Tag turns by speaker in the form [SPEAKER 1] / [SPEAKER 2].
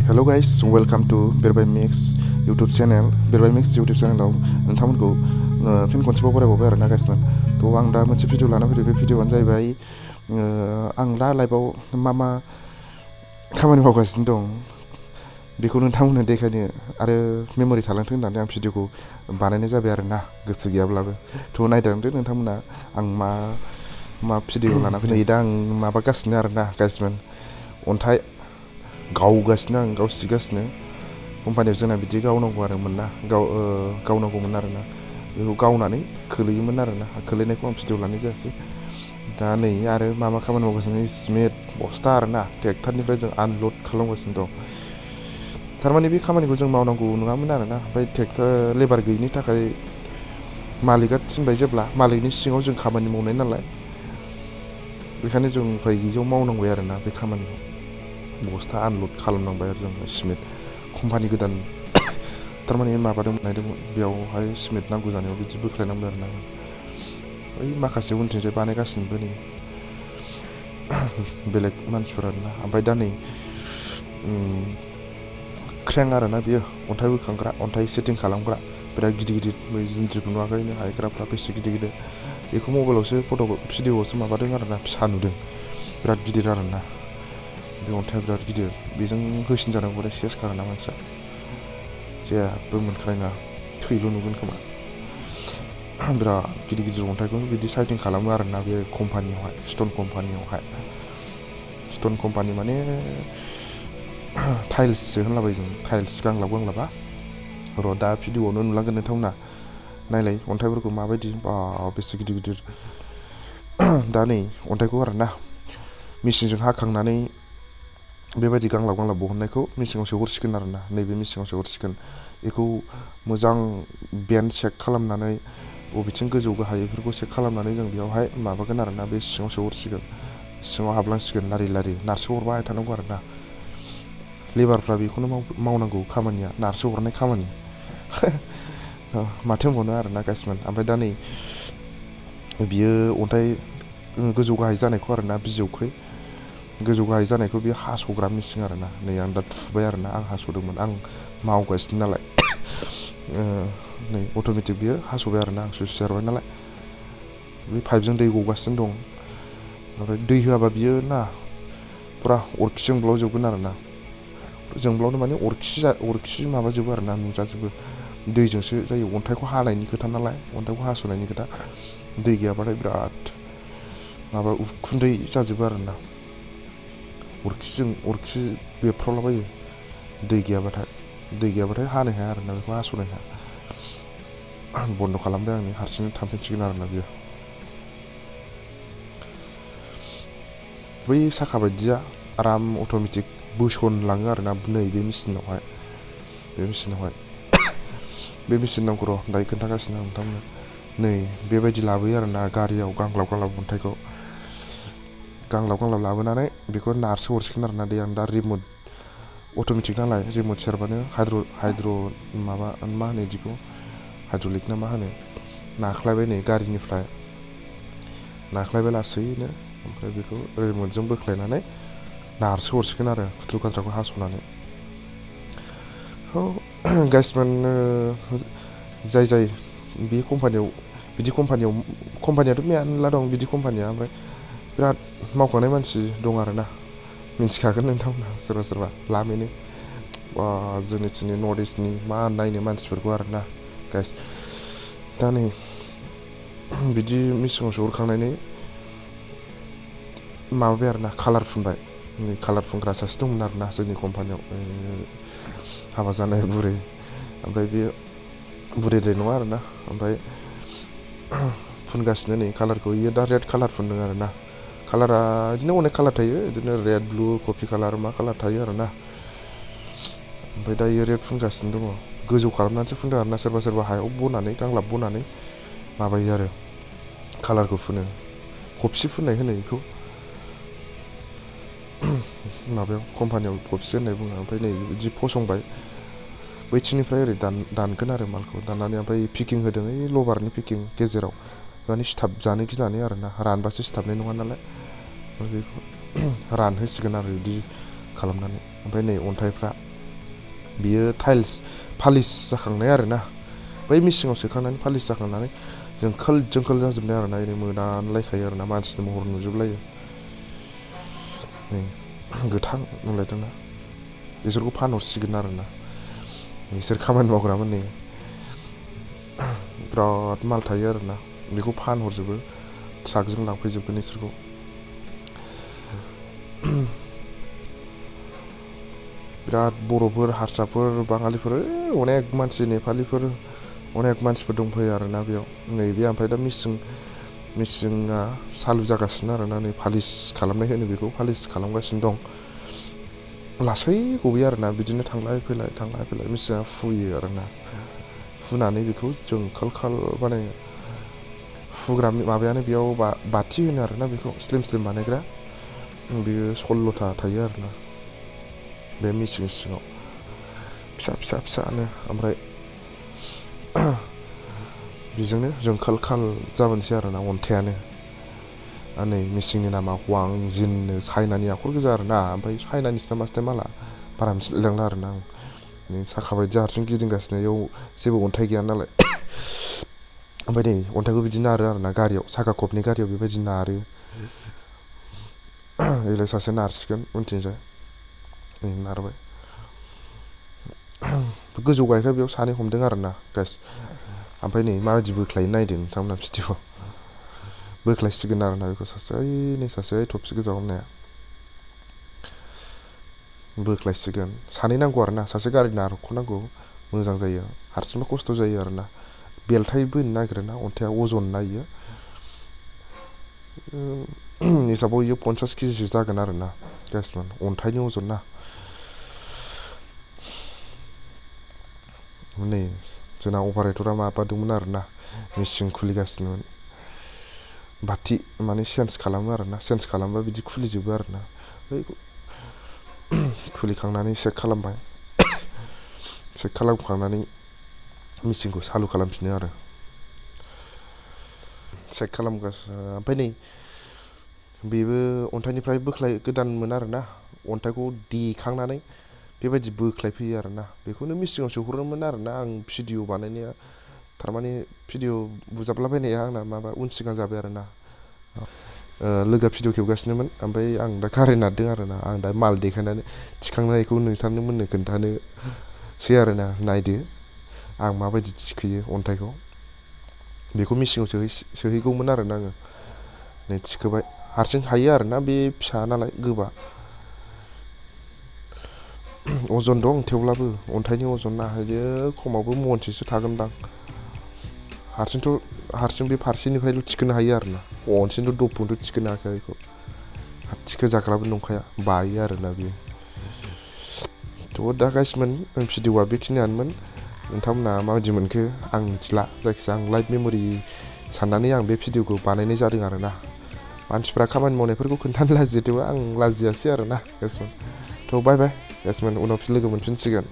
[SPEAKER 1] hello guys welcome to Birbai mix YouTube channel Birbai mix YouTube चेनेलाव नोंथांमोनखौ फिन खनसेबाव बरायबावबाय आरोना गाइसमोन थ' आं दा मोनसे भिडिअ लाना फैदों बे भिडिअआनो जाहैबाय आं दा लाइफआव मा खामानि मावगासिनो दं बेखौ नोंथांमोननो देखायनो आरो मेम'रि थालांथों होननानै आं भिडिअखौ बानायनाय जाबाय आरोना गोसो गैयाब्लाबो थ' नायदांदो नोंथांमोना आं मा भिडिअ लाना फैदों दा आं माबागासिनो आरोना गाइसमोन अन्थाइ गावगासिनो आं गावसिगासिनो कम्पानियाव जोंना बिदि गावनांगौ आरोमोन ना गावनांगौमोन आरोना बेखौ गावनानै खोलैयोमोन आरोना खोलैनायखौ आं भिडिअ लानाय जायासै दा नै आरो मा खामानि मावगासिनो सिमेन्ट बस्था आरोना ट्रेक्टरनिफ्राय जों आनलड खालामगासिनो दं थारमाने बे खामानिखौ जों मावनांगौ नङामोन आरोना ओमफ्राय ट्रेक्टर लेबार गैयिनि थाखाय मालिकआ थिनबाय जेब्ला मालिकनि सिङाव जों खामानि मावनाय नालाय बेखायनो जों उफाय गैयियाव मावनांबाय आरोना बे खामानिखौ बस्था आनलड खालामनांबाय आरो जों सिमेन्ट कम्पानि गोदान थारमाने माबादोंमोन नायदोंमोन बेयावहाय सिमेन्ट नांगौ जानायाव बिदि बोख्लायनांबाय आरोना बै माखासे उनथिंजाय बानायगासिनोबो नै बेलेग मानसिफोर आरोना ओमफ्राय दा नै क्रेन आरोना बियो अन्थाइ बोखांग्रा अन्थाइ सेटिं खालामग्रा बिराद गिदिर बै जिन्ज्रिखौ नुवाखैनो हायग्राफ्रा बेसे गिदिर बेखौ मबाइलावसो भिडिअआवसो माबादों आरोना फिसा नुदों बिराद गिदिर आरोना बे अन्थाइया बिराद गिदिर बेजों होसिनजानांगौ सेस खारोना मानसिया जेबो मोनखानाय नङा थैल' नुगोन खोमा बिराद गिदिर अन्थाइखौ बिदि साइटिं खालामो आरोना बे कम्पानियावहाय स्टन कम्पानि माने टाइल्ससो होनलाबाय जों टाइल्स गांलाबा र' दा भिडिअआवनो नुलांगोन नोंथांमोना नायलाय अन्थाइफोरखौ माबायदि बेसे गिदिर दा नै अन्थाइखौ आरोना मेचिनजों हाखांनानै बेबायदि गांलाब बहननायखौ मेचिनाव सोहरसिगोन आरोना नैबे मेचिनाव सोहरसिगोन बेखौ मोजां बेन्ड चेक खालामनानै बबेथिं गोजौ गाहाय बेफोरखौ चेक खालामनानै जों बेयावहाय माबागोन आरोना बे सिङाव सोहरसिगोन सिङाव हाबलांसिगोन लारि नारसो हरबाय थानांगौ आरोना लेबारफ्रा बेखौनो मावनांगौ खामानिया नारसो हरनाय खामानि माथो होनबावनो आरोना गाइसमोन ओमफ्राय दा नै बियो अन्थाइ गोजौ गाहाय जानायखौ आरोना बिजौखै गोजौ गाहाय जानायखौ बियो हास'ग्रा मेचिन आरोना नै आं दा थुबाय आरोना आं हास'दोंमोन आं मावगासिनो नालाय नै अट'मेटिक बियो हास'बाय आरोना आं सुइस सेरबाय नालाय बे पाइपजों दै गगासिनो दं ओमफ्राय दै होआबा बियो ना फुरा अरखि जोंब्लावजोबगोन आरोना जोंब्लावनो माने अरखि माबाजोबो आरोना नुजाजोबो दैजोंसो जायो अन्थाइखौ हानायनि खोथा नालाय अन्थाइखौ हास'नायनि खोथा दै गैयाबाथाय बिराद माबा उखुन्दै जाजोबो आरोना अरखि बेफ्रावलाबायो दै गैयाबाथाय हानो हाया आरोना बेखौ हास'नो हाया बन्द' खालामबाय आंनि हारसिंनो थांफिनसिगोन आरोना बियो बै साखा बायदिया आराम अट'मेटिक बोसनलाङो आरोना बे मेचिनावहाय बे मेचिन नामखौ र' दायो खोन्थागासिनो आं नोंथांमोननो नै बेबायदि लाबोयो आरोना गारियाव गांलाब अन्थाइखौ गांलाब लाबोनानै बेखौ नारसो हरसिगोन आरोना दै आं दा रिमट अट'मेटिक नालाय रिमट सेरबानो हाइड्र माबा मा होनो बिदिखौ हाइड्रलिक ना मा होनो नाख्लायबाय नै गारिनिफ्राय नाख्लायबाय लासैनो ओमफ्राय बेखौ रिमटजों बोख्लायनानै नारसो हरसिगोन आरो खुथ्रु खाथ्राखौ हास'नानै गाइसमोन जाय बे कम्पानियाथ' मेरला दं बिदि कम्पानिया ओमफ्राय बिराद मावखांनाय मानसि दं आरोना मिन्थिखागोन नोंथांमोना सोरबा लामैनो जोंनि नर्थ इस्टनि मा नायनो मानसिफोरखौ आरोना गाइस दा नै बिदि मेचिनाव सोहरखांनानै माबाबाय आरोना कालार फुनबाय नै कालार फुनग्रा सासे दंमोन आरोना जोंनि कम्पानियाव हाबा जानाय बुरै ओमफ्राय बे बुरैद्राय नङा आरोना ओमफ्राय फुनगासिनो नै कालारखौ इयो दा रेड कालार फुनदों आरोना कालारा बिदिनो अनेक कालार थायो बिदिनो रेड ब्लु कफि कालार मा कालार थायो आरोना ओमफ्राय दा इयो रेड फुनगासिनो दङ गोजौ खालामनानैसो फुनदों आरोना सोरबा हायाव बनानै गांलाब बनानै माबायो आरो कालारखौ फुनो खफसि फुननाय होनो बेखौ माबायाव कम्पानियाव खफसि होननाय बुङो ओमफ्राय नै बिदि फसंबाय बैथिंनिफ्राय ओरै दानगोन आरो मालखौ दाननानै ओमफ्राय पिकिं होदों ओइ लबारनि पिकिं गेजेराव माने सिथाब जानो गिनानै आरोना रानबासो सिथाबनाय नङा नालाय बेखौ रानहोसिगोन आरो बिदि खालामनानै ओमफ्राय नै अन्थाइफ्रा बियो टाइल्स पालिस जाखांनाय आरोना बै मेसिङाव सोखांनानै पालिस जाखांनानै जोंखोल जोंखोल जाजोबनाय आरोना ओरै मोदानलायखायो आरोना मानसिनि महर नुजोबलायो नै गोथां नुलायदोंना बिसोरखौ फानहरसिगोन आरोना बिसोर खामानि मावग्रामोन नै बिराद माल थायो आरोना बेखौ फानहरजोबो ट्राकजों लांफैजोबगोन बिसोरखौ बिराद बर'फोर हारसाफोर बाङालिफोर अनेक मानसि नेपालिफोर अनेक मानसिफोर दंफैयो आरोना बेयाव नैबे ओमफ्राय दा मिसिङा सालु जागासिनो आरोना नै पालिस खालामनाय होनो बेखौ पालिस खालामगासिनो दं लासै गबोयो आरोना बिदिनो थांलाय फैलाय मिसिङा फुयो आरोना फुनानै बेखौ जोंखाल बानायो फुग्रा माबायानो बेयाव बाथि होनो आरोना बेखौ स्लिम बानायग्रा बेयो 16था थायो आरोना बे मेसिन सिङाव फिसानो ओमफ्राय बेजोंनो जोंखाल जाबोनोसै आरोना अन्थायानो नै मेसिंनि नामा हुवांजिननो चाइनानि आखर गोजा आरोना ओमफ्राय चाइनानिसो नामासथाय माला बारा मिथिलायलांला आरोना आं नै साखा बायदि हारसिं गिदिंगासिनो बेयाव जेबो अन्थाइ गैया नालाय ओमफ्राय नै अन्थाइखौ बिदि नारो आरोना गारियाव साखा खबनै गारियाव बेबायदि नारो एलाय सासे नारसिगोन उनथिंजाय नारबाय गोजौ गायखाय बेयाव सानै हमदों आरोना गाइस ओमफ्राय नै माबायदि बोख्लायो नायदो नोंथांमोना भिडिअ बोख्लायसिगोन आरोना बेखौ सासे थफि गोजा हमनाया बोख्लायसिगोन सानै नांगौ आरोना सासे गारि नारख'नांगौ मोजां जायो हारसिंबा खस्थ' जायो आरोना बेलथाय बोनो नागिरोना अन्थाइया अजन नायो हिसाबाव इयो 50 केजिसो जागोन आरोना गाइसमोन अन्थाइनि अजन ना नै जोंना अपारेटरा माबादोंमोन आरोना मेसिन खुलिगासिनोमोन बाथि माने चेन्ज खालामो आरोना चेन्ज खालामबा बिदि खुलिजोबो आरोना खुलिखांनानै चेक खालामबाय चेक खालामखांनानै मेसिनखौ सालु खालामफिनो आरो चेक खालामगासिनो ओमफ्राय नै बेबो अन्थाइनिफ्राय गोदानमोन आरोना अन्थाइखौ देखांनानै बेबायदि बोख्लायफैयो आरोना बेखौनो मेसिङाव सोहरोमोन आरोना आं भिडिअ बानायनाया थारमाने भिडिअ बुजाबलाबायनाया आंना माबा उन सिगां जाबाय आरोना लोगोआ भिडिअ खेबगासिनोमोन ओमफ्राय आं दा कारेन्ट नारदों आरोना आं दा माल देखायनानै थिखांनायखौ नोंथांमोननो खोन्थानोसै आरोना नायदो आं माबायदि थिखोयो अन्थाइखौ बेखौ मेसिङाव सोहैगौमोन आरोना आङो नै थिखोबाय हारसिं हायो आरोना बे फिसा नालाय गोबा अजन दं थेवब्लाबो अन्थाइनि अजना हायो खमावबो महनसेसो थागोनदां हारसिं बे फारसेनिफ्रायल' थिखोनो हायो आरोना खनसेनो दबखौथ' थिखोनो हाखाया बेखौ थिखो जाग्राबो नंखाया बायो आरोना बियो थ' दा गाइसमोन भिडिअआ बेखिनियानोमोन नोंथांमोना माबायदि मोनखो आं मिथिला जायखिजाया आं लाइभ मेम'रि साननानै आं बे भिडिअखौ बानायनाय जादों आरोना मानसिफ्रा खामानि मावनायफोरखौ खोन्थानो लाजियो थेवबो आं लाजियासै आरोना गाइसमोन थ' बाय गाइसमोन उनाव लोगो मोनफिनसिगोन